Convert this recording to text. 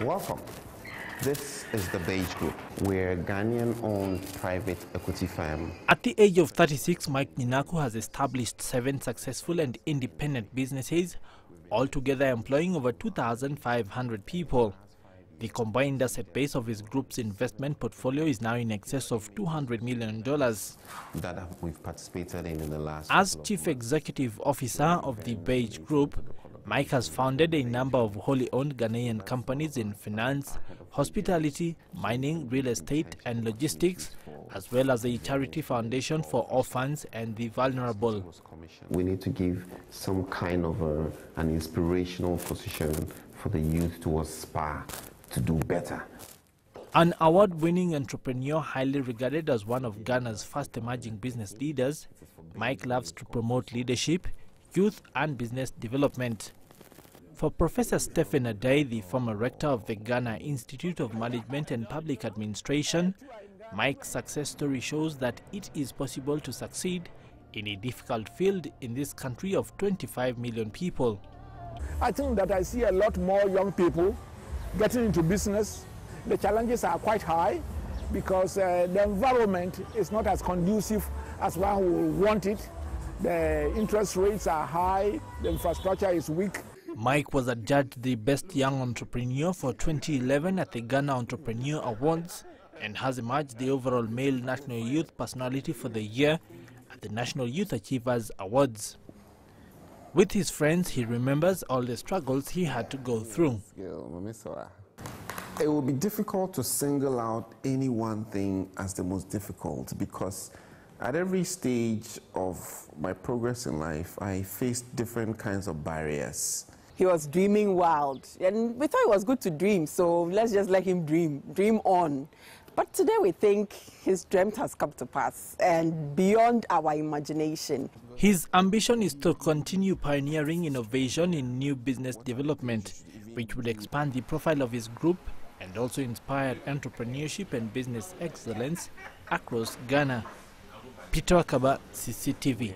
Welcome. This is the Beige Group. We're a Ghanaian-owned private equity firm. At the age of 36, Mike Nyinaku has established 7 successful and independent businesses, altogether employing over 2,500 people. The combined asset base of his group's investment portfolio is now in excess of $200 million. That we've participated in the last. As Chief Executive Officer of the Beige Group, Mike has founded a number of wholly owned Ghanaian companies in finance, hospitality, mining, real estate and logistics, as well as a charity foundation for orphans and the vulnerable. We need to give some kind of an inspirational position for the youth to aspire to do better. An award-winning entrepreneur highly regarded as one of Ghana's first emerging business leaders, Mike loves to promote leadership, youth and business development. For Professor Stephen Adai, the former rector of the Ghana Institute of Management and Public Administration, Mike's success story shows that it is possible to succeed in a difficult field in this country of 25 million people. I think that I see a lot more young people getting into business. The challenges are quite high because the environment is not as conducive as one would want it. The interest rates are high, the infrastructure is weak. Mike was adjudged the best young entrepreneur for 2011 at the Ghana Entrepreneur Awards and has emerged the overall male national youth personality for the year at the National Youth Achievers Awards. With his friends, he remembers all the struggles he had to go through. It would be difficult to single out any one thing as the most difficult because at every stage of my progress in life, I faced different kinds of barriers. He was dreaming wild, and we thought it was good to dream, so let's just let him dream on. But today we think his dream has come to pass and beyond our imagination. His ambition is to continue pioneering innovation in new business development, which would expand the profile of his group and also inspire entrepreneurship and business excellence across Ghana. Peter Akaba, CCTV.